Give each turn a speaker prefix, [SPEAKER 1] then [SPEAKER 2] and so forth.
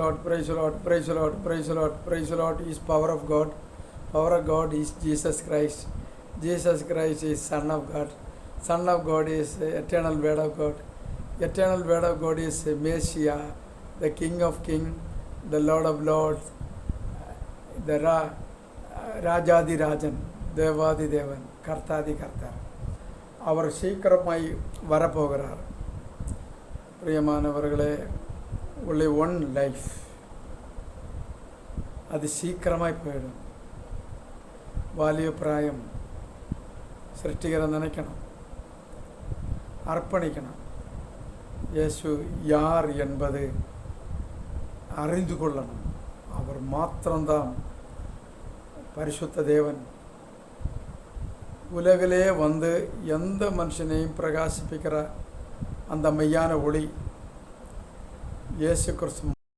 [SPEAKER 1] Lord, praise the Lord, praise the Lord, praise the Lord, praise the Lord is power of God. Power of God is Jesus Christ. Jesus Christ is Son of God. Son of God is eternal Word of God. Eternal Word of God is Messiah, the King of Kings, the Lord of Lords, the Rajadi Rajan, Devadi Devan, Kartadi Kartar. அவர் சீக்கிரமாய் வரப்போகிறார். பிரியமானவர்களே, only one life, அது சீக்கிரமாய் போயிடும். வாலிய பிராயம் சிருஷ்டிகரை நினைக்கணும், அர்ப்பணிக்கணும். இயேசு யார் என்பது அறிந்து கொள்ளணும். அவர் மாத்திரம்தான் பரிசுத்த தேவன். உலகிலே வந்து எந்த மனுஷனையும் பிரகாசிப்பிக்கிற அந்த மெய்யான ஒளி இயேசு கிறிஸ்து